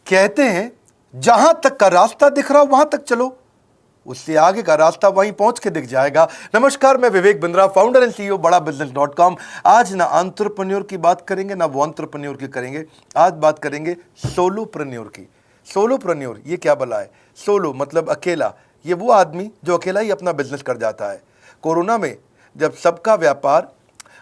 कहते हैं जहां तक का रास्ता दिख रहा वहां तक चलो, उससे आगे का रास्ता वहीं पहुंच के दिख जाएगा। नमस्कार, मैं Vivek Bindra, founder and CEO बड़ाबिजनेस.com। आज ना एंटरप्रेन्योर की बात करेंगे ना वो एंटरप्रेन्योर की करेंगे, आज बात करेंगे सोलोप्रेन्योर की। सोलोप्रेन्योर ये क्या भला है? सोलो मतलब अकेला, ये वो आदमी जो अकेला ही अपना बिजनेस कर जाता है। कोरोना में जब सबका व्यापार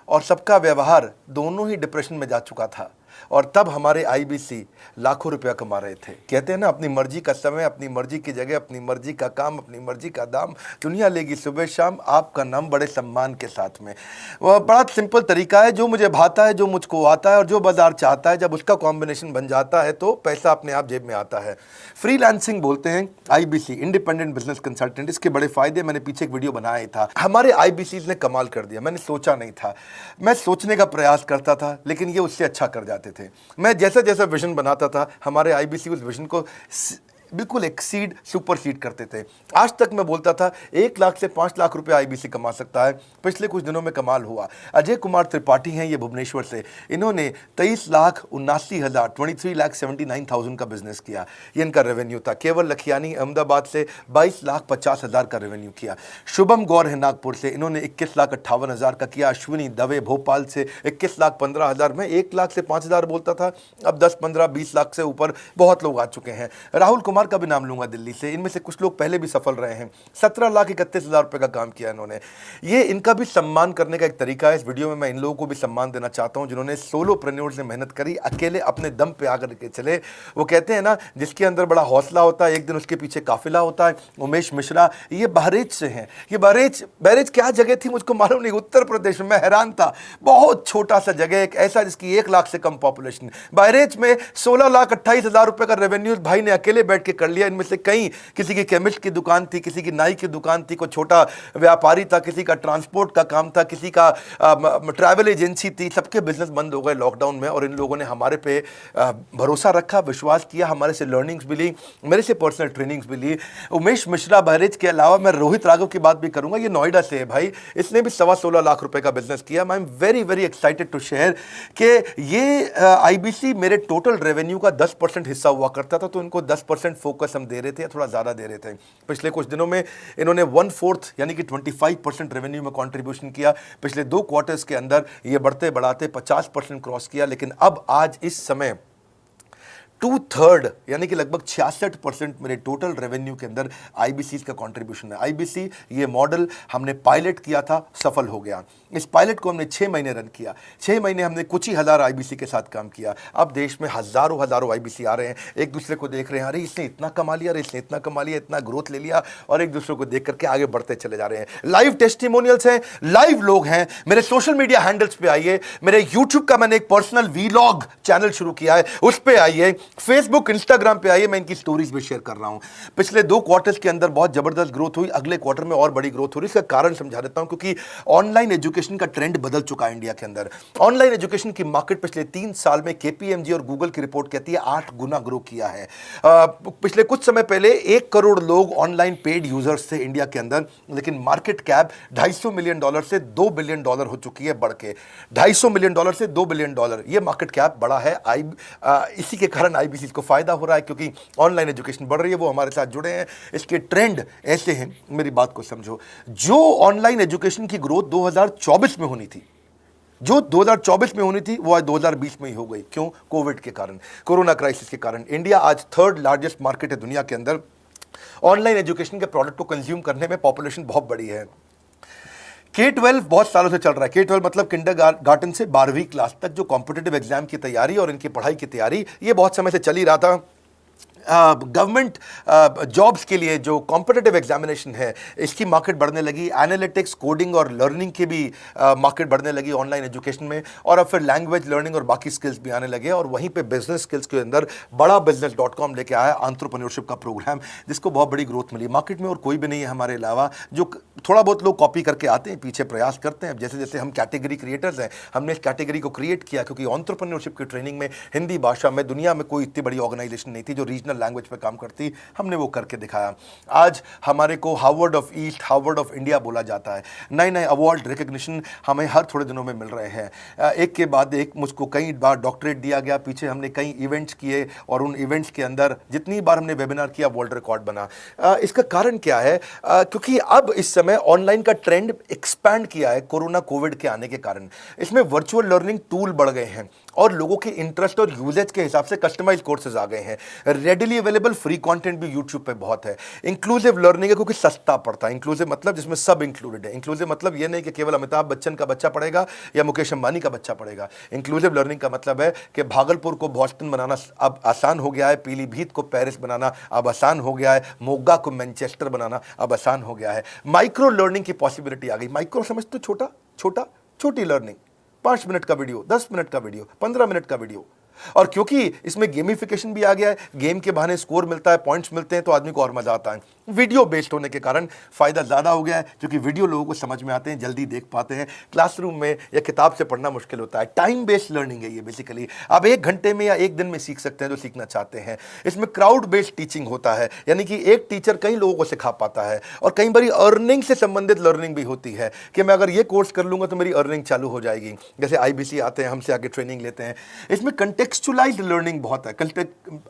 और सबका व्यवहार दोनों ही डिप्रेशन में जा चुका था, और तब हमारे आईबीसी लाखों रुपया कमा रहे थे। कहते हैं ना, अपनी मर्जी का समय, अपनी मर्जी की जगह, अपनी मर्जी का काम, अपनी मर्जी का दाम, दुनिया लेगी सुबह शाम आपका नाम बड़े सम्मान के साथ में। वह बड़ा सिंपल तरीका है, जो मुझे भाता है, जो मुझको आता है और जो बाजार चाहता है, जब उसका कॉम्बिनेशन बन जाता है तो पैसा अपने आप जेब में आता है। फ्रीलांसिंग बोलते हैं आईबीसी, इंडिपेंडेंट बिजनेस कंसल्टेंट। इसके बड़े फायदे मैंने पीछे एक वीडियो बनाया था। हमारे आईबीसी ने कमाल कर दिया, मैंने सोचा नहीं था। मैं सोचने का प्रयास करता था लेकिन ये उससे अच्छा कर जाते थे। मैं जैसा जैसा विजन बनाता था, हमारे आईबीसी उस विजन को बिल्कुल एक्सीड, सुपरसीड करते थे। आज तक मैं बोलता था 1 लाख से 5 लाख रुपए आईबीसी कमा सकता है। पिछले कुछ दिनों में कमाल हुआ। अजय कुमार त्रिपाठी हैं ये भुवनेश्वर से, इन्होंने 23,79,000 का बिजनेस किया। ये इनका रेवेन्यू था। केवल लखियानी अहमदाबाद से 22,50,000 का रेवेन्यू किया। शुभम गौर है नागपुर से, इन्होंने 21,58,000 का किया। अश्विनी दवे भोपाल से 21,15,000 में 1 लाख से 5,000 बोलता था, अब 10, 15, 20 लाख से ऊपर बहुत लोग आ चुके हैं। राहुल कुमार का भी नाम लूंगा दिल्ली से, इनमें से कुछ लोग पहले भी सफल रहे हैं। 17,31,000 रुपए का काम किया इन्होंने। ये इनका भी सम्मान करने का एक तरीका है। इस वीडियो में मैं इन लोगों को भी सम्मान देना चाहता हूं जिन्होंने सोलोप्रेन्योर से मेहनत करी, अकेले अपने दम पे आकर के चले। वो कहते हैं ना, जिसके अंदर बड़ा हौसला होता है एक दिन उसके पीछे काफिला होता है। उमेश मिश्रा ये बहरेच से हैं। ये बहरेच क्या जगह थी मुझको मालूम नहीं, उत्तर प्रदेश में। मैं हैरान था, बहुत छोटा सा जगह, एक ऐसा जिसकी 1 लाख से कम पॉपुलेशन। बहरेच में 16,28,000 रुपए का रेवेन्यू भाई ने अकेले बैठ के कर लिया। इनमें से कई, किसी की केमिस्ट की दुकान थी, किसी की नाई की दुकान थी, कोई छोटा व्यापारी था, किसी का ट्रांसपोर्ट का काम था, किसी का ट्रैवल एजेंसी थी। सबके बिजनेस बंद हो गए लॉकडाउन में, और इन लोगों ने हमारे पे भरोसा रखा, विश्वास किया, हमारे से लर्निंग्स भी ली, मेरे से पर्सनल ट्रेनिंग्स भी ली। उमेश मिश्रा बहरेज के अलावा मैं रोहित राघव की बात भी करूंगा। ये नोएडा से है भाई, इसने भी 16.25 लाख रुपए का बिजनेस किया। I am very very excited to share कि ये आईबीसी मेरे टोटल रेवेन्यू का 10% हिस्सा हुआ करता था, तो इनको 10% फोकस हम दे रहे थे, थोड़ा ज़्यादा दे रहे थे। पिछले कुछ दिनों में इन्होंने 1/4 यानी कि 25% रेवेन्यू में कंट्रीब्यूशन किया। पिछले 2 क्वार्टर्स के अंदर ये बढ़ते बढ़ाते 50% क्रॉस किया। लेकिन अब आज इस समय 2/3 यानी कि लगभग 66% मेरे टोटल रेवेन्यू के अंदर आईबीसी का कंट्रीब्यूशन है। आईबीसी ये मॉडल हमने पायलट किया था, सफल हो गया। इस पायलट को हमने 6 महीने रन किया। 6 महीने हमने कुछ ही हज़ार आईबीसी के साथ काम किया। अब देश में हज़ारों आईबीसी आ रहे हैं, एक दूसरे को देख रहे हैं, अरे इसने इतना कमा लिया, अरे इसने इतना कमा लिया, इतना ग्रोथ ले लिया, और एक दूसरे को देख करके आगे बढ़ते चले जा रहे हैं। लाइव टेस्टिमोनियल्स हैं, लाइव लोग हैं। मेरे सोशल मीडिया हैंडल्स पे आइए, मेरे यूट्यूब का मैंने एक पर्सनल वीलॉग चैनल शुरू किया है, उस पर आइए। फेसबुक इंस्टाग्राम पे आइए, मैं इनकी स्टोरीज भी शेयर कर रहा हूं। पिछले 2 क्वार्टर्स के अंदर बहुत जबरदस्त ग्रोथ हुई, अगले क्वार्टर में और बड़ी ग्रोथ हो रही है। इसका कारण समझा देता हूं, क्योंकि ऑनलाइन एजुकेशन का ट्रेंड बदल चुका है इंडिया के अंदर। ऑनलाइन एजुकेशन की मार्केट पिछले 3 साल में केपीएमजी और गूगल की रिपोर्ट कहती है 8 गुना ग्रो किया है। पिछले कुछ समय पहले 1 करोड़ लोग ऑनलाइन पेड यूजर्स थे इंडिया के अंदर, लेकिन मार्केट कैप $250 मिलियन से $2 बिलियन हो चुकी है, बढ़ के $250 मिलियन से $2 बिलियन। ये मार्केट कैप बड़ा है। इसी के कारण आईबीसी को फायदा हो रहा है, क्योंकि ऑनलाइन एजुकेशन बढ़ रही है, वो हमारे साथ जुड़े हैं। इसके ट्रेंड ऐसे हैं, मेरी बात को समझो। जो ऑनलाइन एजुकेशन की ग्रोथ 2024 में होनी थी, जो 2024 में होनी थी, वो आज 2020 में ही हो गई। क्यों? कोविड के कारण, कोरोना क्राइसिस के कारण। इंडिया आज 3rd लार्जेस्ट मार्केट है दुनिया के अंदर। ऑनलाइन एजुकेशन के प्रोडक्ट को कंज्यूम करने में पॉपुलेशन बहुत बड़ी है। K-12 बहुत सालों से चल रहा है। K-12 मतलब किंडरगार्टन से 12वीं क्लास तक जो कॉम्पिटिटिव एग्जाम की तैयारी और इनकी पढ़ाई की तैयारी, ये बहुत समय से चल ही रहा था। गवर्नमेंट जॉब्स के लिए जो कॉम्पिटिटिव एग्जामिनेशन है, इसकी मार्केट बढ़ने लगी। एनालिटिक्स, कोडिंग और लर्निंग की भी मार्केट बढ़ने लगी ऑनलाइन एजुकेशन में। और अब फिर लैंग्वेज लर्निंग और बाकी स्किल्स भी आने लगे। और वहीं पे बिजनेस स्किल्स के अंदर बड़ाबिजनेस.com लेके आया एंटरप्रेन्योरशिप का प्रोग्राम, जिसको बहुत बड़ी ग्रोथ मिली मार्केट में। और कोई भी नहीं है हमारे अलावा, जो थोड़ा बहुत लोग कॉपी करके आते हैं, पीछे प्रयास करते हैं। जैसे जैसे हम कैटेगरी क्रिएटर्स हैं, हमने इस कैटेगरी को क्रिएट किया, क्योंकि एंटरप्रेन्योरशिप की ट्रेनिंग में हिंदी भाषा में दुनिया में कोई इतनी बड़ी ऑर्गेनाइजेशन नहीं थी जो रीजनल नेशनल लैंग्वेज पे काम करती, हमने वो करके दिखाया। आज हमारे को Harvard of east, Harvard of India बोला जाता है। नए नए अवार्ड रिकग्निशन हमें हर थोड़े दिनों में मिल रहे हैं, एक के बाद एक। मुझको कई बार डॉक्टरेट दिया गया, पीछे हमने कई इवेंट्स किए और उन इवेंट्स के अंदर जितनी बार हमने वेबिनार किया वर्ल्ड रिकॉर्ड बना। इसका कारण क्या है? क्योंकि अब इस समय ऑनलाइन का ट्रेंड एक्सपैंड किया है कोरोना कोविड के आने के कारण। इसमें वर्चुअल लर्निंग टूल बढ़ गए हैं और लोगों के इंटरेस्ट और यूजेज के हिसाब से कस्टमाइज कोर्सेज आ गए हैं। रेडिली अवेलेबल फ्री कंटेंट भी यूट्यूब पे बहुत है। इंक्लूसिव लर्निंग है क्योंकि सस्ता पड़ता है। इंक्लूसिव मतलब जिसमें सब इंक्लूडेड है। इंक्लूसिव मतलब ये नहीं कि केवल अमिताभ बच्चन का बच्चा पढ़ेगा या मुकेश अंबानी का बच्चा पढ़ेगा। इंक्लूसिव लर्निंग का मतलब है कि भागलपुर को बॉस्टन बनाना अब आसान हो गया है, पीलीभीत को पेरिस बनाना अब आसान हो गया है, मोगा को मैनचेस्टर बनाना अब आसान हो गया है। माइक्रो लर्निंग की पॉसिबिलिटी आ गई। माइक्रो समझ तो छोटी लर्निंग, 5 मिनट का वीडियो, 10 मिनट का वीडियो, 15 मिनट का वीडियो। और क्योंकि इसमें गेमिफिकेशन भी आ गया है, गेम के बहाने स्कोर मिलता है, पॉइंट्स मिलते हैं, तो आदमी को और मजा आता है। वीडियो बेस्ड होने के कारण फायदा ज्यादा हो गया है, क्योंकि वीडियो लोगों को समझ में आते हैं, जल्दी देख पाते हैं। क्लासरूम में या किताब से पढ़ना मुश्किल होता है। टाइम बेस्ड लर्निंग है ये बेसिकली। आप 1 घंटे में या 1 दिन में सीख सकते हैं जो सीखना चाहते हैं। इसमें क्राउड बेस्ड टीचिंग होता है, यानी कि एक टीचर कई लोगों को सिखा पाता है। और कई बार अर्निंग से संबंधित लर्निंग भी होती है कि मैं अगर ये कोर्स कर लूंगा तो मेरी अर्निंग चालू हो जाएगी। जैसे IBC आते हैं, हमसे आगे ट्रेनिंग लेते हैं। इसमें कंटेक्चुअलाइज्ड लर्निंग बहुत है।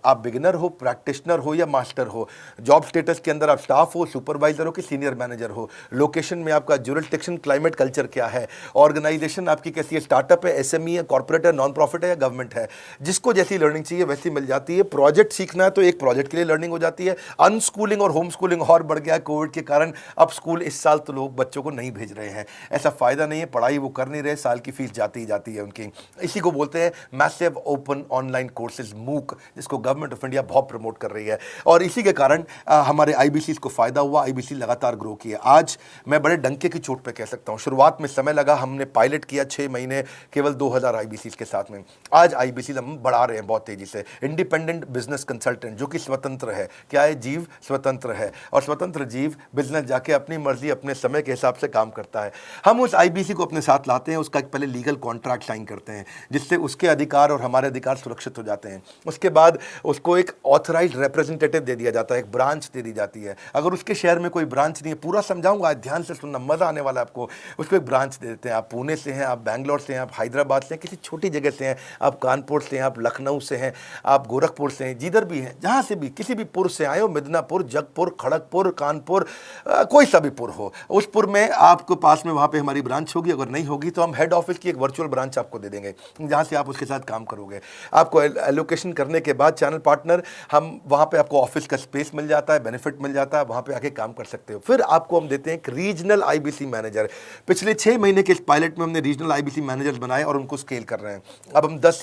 आप बिगिनर हो, प्रैक्टिशनर हो या मास्टर हो, जॉब स्टेटस के अंदर आप स्टाफ हो, सुपरवाइजर हो कि सीनियर मैनेजर हो, लोकेशन में आपका जुरिसडिक्शन, क्लाइमेट, कल्चर क्या है, ऑर्गेनाइजेशन आपकी कैसी है, स्टार्टअप है, SME है, कॉर्पोरेट है, नॉन प्रॉफिट है या गवर्नमेंट है, जिसको जैसी लर्निंग चाहिए वैसी मिल जाती है। प्रोजेक्ट सीखना है तो एक प्रोजेक्ट के लिए लर्निंग हो जाती है। अनस्कूलिंग और होम स्कूलिंग और बढ़ गया है कोविड के कारण। अब स्कूल इस साल तो लोग बच्चों को नहीं भेज रहे हैं, ऐसा फायदा नहीं है, पढ़ाई वो कर नहीं रहे, साल की फीस जाती ही जाती है उनकी। इसी को बोलते हैं मैसिव ओपन ऑनलाइन कोर्सेज, मूक, जिसको गवर्नमेंट ऑफ इंडिया बहुत प्रमोट कर रही है। और इसी के कारण हमारे IBC को फायदा हुआ। IBC लगातार ग्रो किया। आज मैं बड़े डंके की चोट पे कह सकता हूं, शुरुआत में समय लगा, हमने पायलट किया 6 महीने केवल 2000 IBC के साथ में। आज IBC हम बढ़ा रहे हैं बहुत तेजी से। इंडिपेंडेंट बिजनेस कंसल्टेंट, जो कि स्वतंत्र है। क्या है? जीव स्वतंत्र है, और स्वतंत्र जीव बिजनेस जाके अपनी मर्जी अपने समय के हिसाब से काम करता है। हम उस IBC को अपने साथ लाते हैं, उसका एक पहले लीगल कॉन्ट्रैक्ट साइन करते हैं, जिससे उसके अधिकार और हमारे अधिकार सुरक्षित हो जाते हैं। उसके बाद उसको एक ऑथराइज्ड रिप्रेजेंटेटिव दे दिया जाता है, एक ब्रांच दे दी जाती है। अगर उसके शहर में कोई ब्रांच नहीं है, पूरा समझाऊंगा, ध्यान से सुनना, मजा आने वाला है आपको। उसको एक ब्रांच दे देते हैं। आप पुणे से हैं, आप बैंगलोर से हैं, आप हैदराबाद से हैं, किसी छोटी जगह से हैं, आप कानपुर से हैं, आप लखनऊ से हैं, आप गोरखपुर से हैं, जिधर भी हैं, जहां से भी, किसी भी पुर से आए हो, मिदनापुर, जगपुर, खड़गपुर, कानपुर, कोई सा भी पुर हो, उस पुर में आपको पास में वहां पे हमारी ब्रांच होगी। अगर नहीं होगी तो हम हेड ऑफिस की एक वर्चुअल ब्रांच आपको दे देंगे, जहां से आप उसके साथ काम करोगे। आपको एलोकेशन करने के बाद चैनल पार्टनर, हम वहां पे आपको ऑफिस का स्पेस मिल जाता है, बेनिफिट मिल जाता है, वहां पे आके काम कर सकते हो। फिर आपको हम देते हैं एक रीजनल IBC मैनेजर। पिछले 6 महीने के इस पायलट में हमने रीजनल IBC मैनेजर्स बनाए और उनको स्केल कर रहे हैं। अब हम 10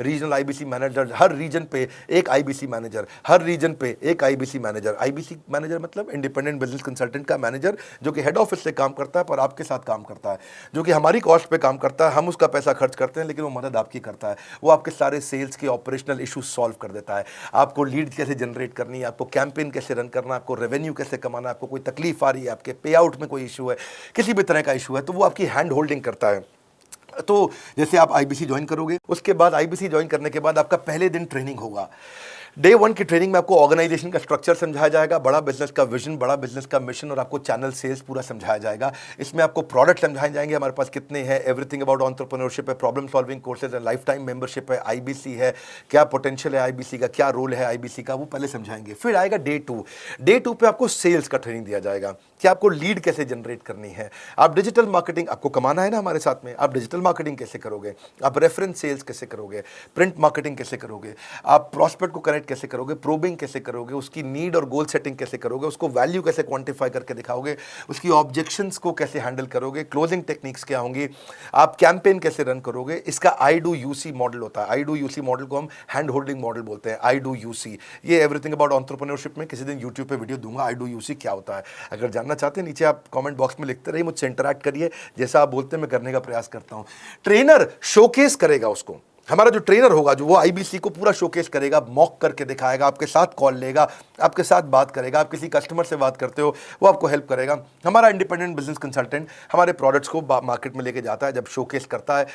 रीजनल IBC मैनेजर, हर रीजन पे एक IBC मैनेजर, हर रीजन पे एक IBC मैनेजर। IBC मैनेजर मतलब इंडिपेंडेंट बिजनेस कंसल्टेंट का मैनेजर, जो कि हेड ऑफिस से काम करता है पर आपके साथ काम करता है, जो कि हमारी कॉस्ट पे काम करता है। हम उसका पैसा खर्च करते हैं, लेकिन वो मदद आपकी करता है। वो आपके सारे सेल्स के ऑपरेशनल इशूज सॉल्व कर देता है। आपको लीड कैसे जनरेट करनी है, आपको कैंपेन कैसे रन करना है, आपको रेवेन्यू कैसे कमाना है, आपको कोई तकलीफ आ रही है, आपके पे आउट में कोई इशू है, किसी भी तरह का इशू है, तो वो आपकी हैंड होल्डिंग करता है। तो जैसे आप IBC ज्वाइन करोगे, उसके बाद IBC ज्वाइन करने के बाद आपका पहले दिन ट्रेनिंग होगा। डे 1 की ट्रेनिंग में आपको ऑर्गेनाइजेशन का स्ट्रक्चर समझाया जाएगा, बड़ा बिजनेस का विजन, बड़ा बिजनेस का मिशन, और आपको चैनल सेल्स पूरा समझाया जाएगा। इसमें आपको प्रोडक्ट समझाए जाएंगे, हमारे पास कितने हैं, एवरीथिंग अबाउट एंटरप्रेन्योरशिप है, प्रॉब्लम सॉल्विंग कोर्सेज है, लाइफ टाइम मेंबरशिप है, IBC है, क्या पोटेंशियल है IBC का, क्या रोल है IBC का, वो पहले समझाएंगे। फिर आएगा डे 2। डे 2 पे आपको सेल्स का ट्रेनिंग दिया जाएगा कि आपको लीड कैसे जनरेट करनी है, आप डिजिटल मार्केटिंग, आपको कमाना है ना हमारे साथ में, आप डिजिटल मार्केटिंग कैसे करोगे, आप रेफरेंस सेल्स कैसे करोगे, प्रिंट मार्केटिंग कैसे करोगे, आप प्रॉस्पेक्ट को कनेक्ट कैसे करोगे, प्रोबिंग कैसे करोगे, उसकी नीड और गोल सेटिंग कैसे करोगे, उसको वैल्यू कैसे क्वांटिफाई करके दिखाओगे, उसकी ऑब्जेक्शंस को कैसे हैंडल करोगे, क्लोजिंग टेक्निक्स क्या होंगी, आप कैंपेन कैसे रन करोगे। इसका I do UC मॉडल होता है। I do UC मॉडल को हम हैंड होल्डिंग मॉडल बोलते हैं। I do UC, ये एवरीथिंग अबाउट एंटरप्रेन्योरशिप में किसी दिन यूट्यूब पे वीडियो दूंगा। I do UC क्या होता है, अगर जानना चाहते हैं नीचे आप कमेंट बॉक्स में लिखते रहिए, मुझसे इंटरैक्ट करिए, जैसा आप बोलते हैं मैं करने का प्रयास करता हूं। ट्रेनर शोकेस करेगा उसको, हमारा जो ट्रेनर होगा, जो वो आईबीसी को पूरा शोकेस करेगा, मॉक करके दिखाएगा, आपके साथ कॉल लेगा, आपके साथ बात करेगा, आप किसी कस्टमर से बात करते हो वो आपको हेल्प करेगा। हमारा इंडिपेंडेंट बिजनेस कंसल्टेंट हमारे प्रोडक्ट्स को मार्केट में लेके जाता है, जब शोकेस करता है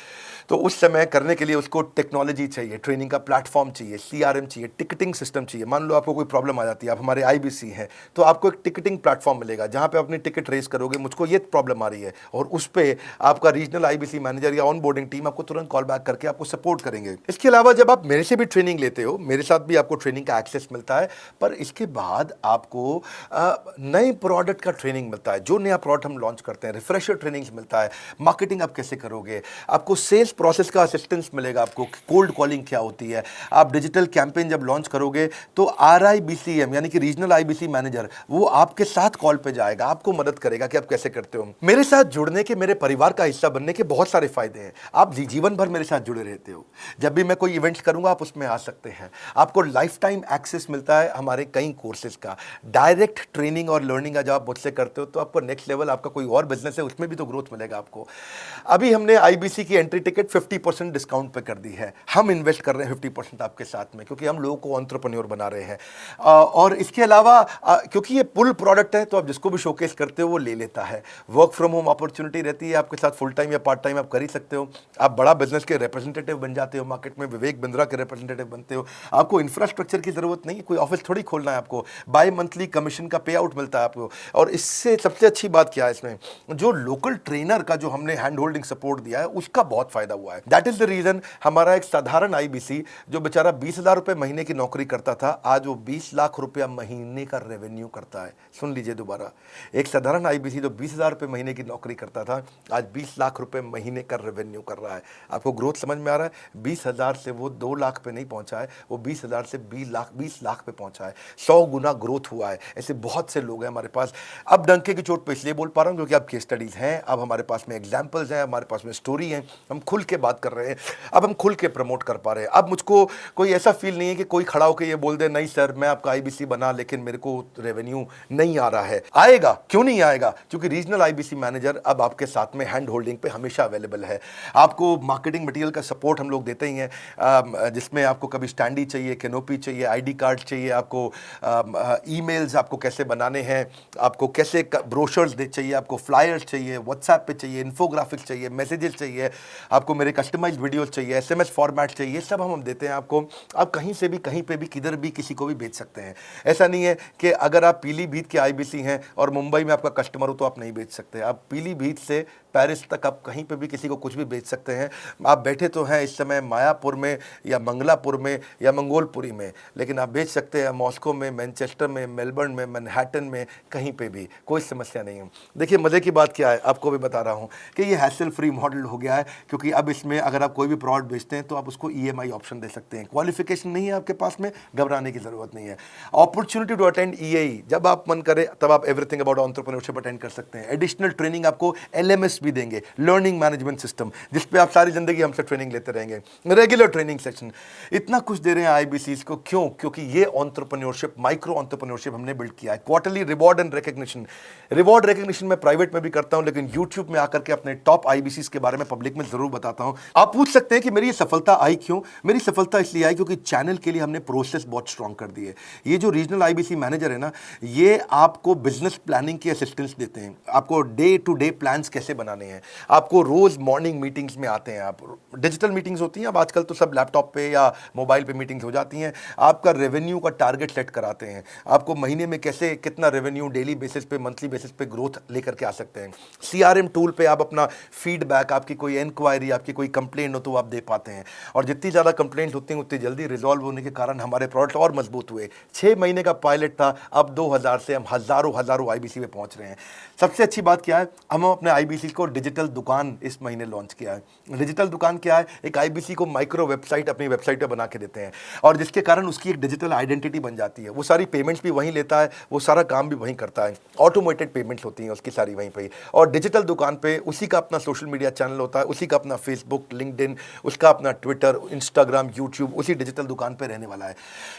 तो उस समय करने के लिए उसको टेक्नोलॉजी चाहिए, ट्रेनिंग का प्लेटफॉर्म चाहिए, सीआरएम चाहिए, टिकटिंग सिस्टम चाहिए। मान लो आपको कोई प्रॉब्लम आ जाती है, आप हमारे आईबीसी हैं, तो आपको एक टिकटिंग प्लेटफॉर्म मिलेगा जहां पे अपनी टिकट रेस करोगे, मुझको ये प्रॉब्लम आ रही है, और उस पर आपका रीजनल आईबीसी मैनेजर या ऑन बोर्डिंग टीम आपको तुरंत कॉल बैक करके आपको सपोर्ट करेंगे। इसके अलावा जब आप मेरे से भी ट्रेनिंग लेते हो, मेरे साथ भी आपको ट्रेनिंग का एक्सेस मिलता है, पर इसके बाद आपको नए प्रोडक्ट का ट्रेनिंग मिलता है। जो नया प्रोडक्ट हम लॉन्च करते हैं, रिफ्रेशर ट्रेनिंग्स मिलता है, मार्केटिंग आप कैसे करोगे, आपको सेल्स प्रोसेस का असिस्टेंस मिलेगा, आपको कोल्ड कॉलिंग क्या होती है, आप डिजिटल कैंपेन जब लॉन्च करोगे तो RIBCM यानी कि रीजनल आईबीसी मैनेजर वो आपके साथ कॉल पे जाएगा, आपको मदद करेगा कि आप कैसे करते हो। मेरे साथ जुड़ने के, मेरे परिवार का हिस्सा बनने के बहुत सारे फायदे हैं। आप जीवन भर मेरे साथ जुड़े रहते हो, जब भी मैं कोई इवेंट्स करूंगा आप उसमें आ सकते हैं, आपको लाइफ टाइम एक्सेस मिलता है हमारे कई कोर्सेज का, डायरेक्ट ट्रेनिंग और लर्निंग जब आप मुझसे करते हो तो आपको नेक्स्ट लेवल, आपका कोई और बिजनेस है उसमें भी तो ग्रोथ मिलेगा आपको। अभी हमने आईबीसी की एंट्री टिकट 50% डिस्काउंट पे कर दी है, हम इन्वेस्ट कर रहे हैं 50% आपके साथ में, क्योंकि हम लोगों को एंटरप्रेन्योर बना रहे हैं। और इसके अलावा क्योंकि ये पुल प्रोडक्ट है तो आप जिसको भी शोकेस करते हो वो ले लेता है। वर्क फ्रॉम होम अपॉर्चुनिटी रहती है, आपके साथ फुल टाइम या पार्ट टाइम आप कर ही सकते हो। आप बड़ा बिजनेस के रिप्रेजेंटेटिव बन जाते हो, मार्केट में विवेक बिंद्रा के रिप्रेजेंटेटिव बनते हो। आपको इंफ्रास्ट्रक्चर की जरूरत नहीं है, कोई ऑफिस थोड़ी खोलना है आपको, बाय मंथली कमीशन का पे आउट मिलता है आपको। और इससे सबसे अच्छी बात क्या है, इसमें जो लोकल ट्रेनर का जो हमने हैंड होल्डिंग सपोर्ट दिया है उसका बहुत फायदा हुआ है। दैट इज द रीजन हमारा एक साधारण आईबीसी जो बेचारा 20,000 रुपए महीने की नौकरी करता था, आज वो 20 लाख रुपया महीने का रेवेन्यू करता है। सुन लीजिए दोबारा, एक साधारण आईबीसी जो 20,000 रुपए महीने की नौकरी करता था, आज 20 लाख रुपए महीने का रेवेन्यू कर रहा है। आपको ग्रोथ समझ में आ रहा है? 20,000 से वो 2 लाख पे नहीं पहुंचा है, वो 20,000 से 20 लाख पे पहुंचा है। 100 गुना ग्रोथ हुआ है। ऐसे बहुत से लोग हैं हमारे पास। अब डंके की चोट पे इसलिए बोल पा रहा हूं क्योंकि अब केस स्टडीज हैं, अब हमारे पास में एग्जांपल्स हैं, हमारे पास में स्टोरी है, हम खुल के बात कर रहे हैं, अब हम खुल के प्रमोट कर पा रहे हैं। अब मुझको कोई ऐसा फील नहीं है कि कोई खड़ा होकर ये बोल दे नहीं सर मैं आपका आईबीसी बना लेकिन मेरे को रेवेन्यू नहीं आ रहा है। आएगा, क्यों नहीं आएगा? क्योंकि रीजनल आईबीसी मैनेजर अब आपके साथ में हैंड होल्डिंग पे हमेशा अवेलेबल है। आपको मार्केटिंग मटेरियल का सपोर्ट हम लोग देते ही हैं, जिसमें आपको कभी स्टैंडी चाहिए, कैनोपी चाहिए, आईडी कार्ड चाहिए, आपको ईमेल्स आपको कैसे बनाने हैं, आपको कैसे ब्रोशर्स चाहिए, आपको फ्लायर्स चाहिए, व्हाट्सएप पे चाहिए, इन्फोग्राफिक्स चाहिए, मैसेजेस चाहिए, आपको मेरे कस्टमाइज्ड वीडियोस चाहिए, SMS फॉर्मेट चाहिए, सब हम देते हैं आपको। आप कहीं से भी, कहीं पे भी, किधर भी, किसी को भी बेच सकते हैं। ऐसा नहीं है कि अगर आप पीलीभीत के आईबीसी हैं और मुंबई में आपका कस्टमर हो तो आप नहीं बेच सकते। आप पीलीभीत से पेरिस तक आप कहीं पे भी किसी को कुछ भी बेच सकते हैं। आप बैठे तो हैं इस समय मायापुर में या मंगलापुर में या मंगोलपुरी में, लेकिन आप बेच सकते हैं मॉस्को में, मैनचेस्टर में, मेलबर्न में, मैनहट्टन में, कहीं पे भी, कोई समस्या नहीं है। देखिए मज़े की बात क्या है, आपको भी बता रहा हूँ कि ये हैसल फ्री मॉडल हो गया है, क्योंकि अब इसमें अगर आप कोई भी प्रोडक्ट बेचते हैं तो आप उसको EMI ऑप्शन दे सकते हैं। क्वालिफिकेशन नहीं है आपके पास में, घबराने की जरूरत नहीं है। अपॉर्चुनिटी टू अटेंड EAE, जब आप मन करे तब आप एवरीथिंग अबाउट एंटरप्रेन्योरशिप अटेंड कर सकते हैं। एडिशनल ट्रेनिंग आपको LMS भी देंगे, लर्निंग मैनेजमेंट सिस्टम, जिसपे आप सारी जिंदगी हमसे ट्रेनिंग लेते रहेंगे। रेगुलर ट्रेनिंग सेक्शन, इतना कुछ दे रहे हैं आईबीसीज को। क्यों? क्योंकि ये एंटरप्रेन्योरशिप, माइक्रो एंटरप्रेन्योरशिप हमने बिल्ड किया है। Quarterly reward and recognition, reward recognition मैं प्राइवेट में भी करता हूं, लेकिन यूट्यूब में आकर के अपने टॉप आईबीसीज के बारे में पब्लिक में जरूर बताता हूं। आप पूछ सकते हैं कि मेरी ये सफलता आई क्यों? मेरी सफलता इसलिए आई क्योंकि चैनल के लिए हमने प्रोसेस बहुत स्ट्रांग कर दी है। ये जो रीजनल आईबीसी मैनेजर है ना, ये आपको बिजनेस प्लानिंग की असिस्टेंस देते हैं, आपको डे टू डे प्लान्स कैसे बनाने हैं, आपको रोज मॉर्निंग मीटिंग्स में आते हैं। आप डिजिटल मीटिंग्स होती हैं, अब आजकल तो सब लैपटॉप पे या मोबाइल पे मीटिंग्स हो जाती हैं। आपका रेवेन्यू का टारगेट सेट कराते हैं, आपको महीने में कैसे कितना रेवेन्यू डेली बेसिस पे, मंथली बेसिस पे ग्रोथ लेकर के आ सकते हैं। CRM टूल पे आप अपना फीडबैक, आपकी कोई इंक्वायरी, आपकी कोई कंप्लेंट हो तो आप दे पाते हैं, और जितनी ज़्यादा कंप्लेंट होती हैं उतनी जल्दी रिजॉल्व होने के कारण हमारे प्रोडक्ट और मजबूत हुए। 6 महीने का पायलट था, अब 2000 से हम हज़ारों आईबीसी पे पहुंच रहे हैं। सबसे अच्छी बात क्या है, हम अपने आईबीसी को डिजिटल दुकान इस महीने लॉन्च किया है। डिजिटल दुकान क्या है? एक आईबीसी को माइक्रो वेबसाइट अपनी वेबसाइट पे बना के देते हैं, और जिसके कारण उसकी एक डिजिटल आइडेंटिटी बन जाती है। वो सारी पेमेंट्स भी वहीं लेता है, वो सारा काम भी वहीं करता है, ऑटोमेटेड पेमेंट्स होती हैं उसकी सारी वहीं पे। और डिजिटल दुकान पे उसी का अपना सोशल मीडिया चैनल होता है, उसी का अपना फेसबुक, लिंक्डइन, उसका अपना ट्विटर, इंस्टाग्राम, यूट्यूब उसी डिजिटल दुकान पे रहने वाला है।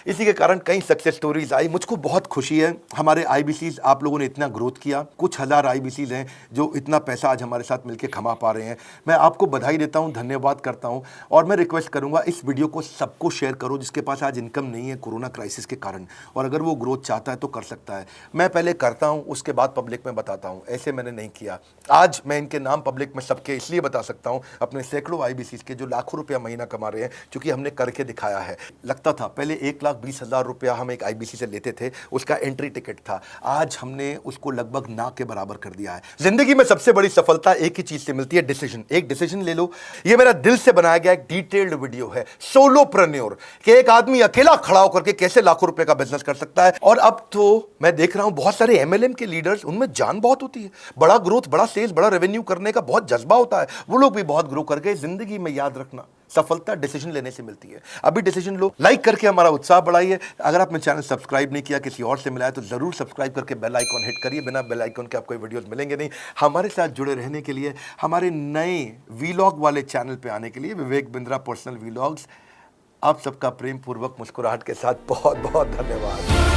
इसी के कारण कई सक्सेस स्टोरीज आई। मुझको बहुत खुशी है, हमारे आईबीसीज आप लोगों ने इतना ग्रोथ किया। कुछ हज़ार आईबीसीज हैं जो इतना पैसा आज हमारे साथ मिलकर कमा पा रहे हैं। मैं आपको बधाई देता हूं, धन्यवाद करता हूं और मैं रिक्वेस्ट करूंगा इस वीडियो को सबको शेयर करो जिसके पास आज इनकम नहीं है कोरोना क्राइसिस के कारण, और अगर वो ग्रोथ चाहता है तो कर सकता है। मैं पहले करता हूं, उसके बाद पब्लिक में बताता हूं, ऐसे मैंने नहीं किया। आज मैं इनके नाम पब्लिक में सबके इसलिए बता सकता हूं, अपने सैकड़ों IBCs के जो लाखों रुपया महीना कमा रहे हैं, क्योंकि हमने करके दिखाया है। लगता था पहले 1,20,000 रुपया हम एक IBC से लेते थे, उसका एंट्री टिकट था, आज हमने उसको लगभग ना के बराबर कर दिया है। जिंदगी में सबसे बड़ी सफलता एक ही चीज से मिलती है, डिसीजन। एक डिसीजन ले लो। ये मेरा दिल से बनाया गया एक डिटेल्ड वीडियो है, सोलोप्रेन्योर, कि एक आदमी अकेला खड़ा होकर के कैसे लाखों रुपए का बिजनेस कर सकता है। और अब तो मैं देख रहा हूं बहुत सारे MLM के लीडर्स, उनमें जान बहुत होती है, बड़ा ग्रोथ, बड़ा सेल्स, बड़ा रेवेन्यू करने का बहुत जज्बा होता है, वो लोग भी बहुत ग्रो कर गए। जिंदगी में याद रखना, सफलता डिसीजन लेने से मिलती है। अभी डिसीजन लो, लाइक करके हमारा उत्साह बढ़ाइए। अगर आपने चैनल सब्सक्राइब नहीं किया, किसी और से मिला है, तो जरूर सब्सक्राइब करके बेल आइकॉन हिट करिए। बिना बेल आइकॉन के आपको वीडियोस मिलेंगे नहीं। हमारे साथ जुड़े रहने के लिए, हमारे नए वीलॉग वाले चैनल पे आने के लिए, विवेक बिंद्रा पर्सनल वीलॉग्स, आप सबका प्रेम पूर्वक मुस्कुराहट के साथ बहुत बहुत धन्यवाद।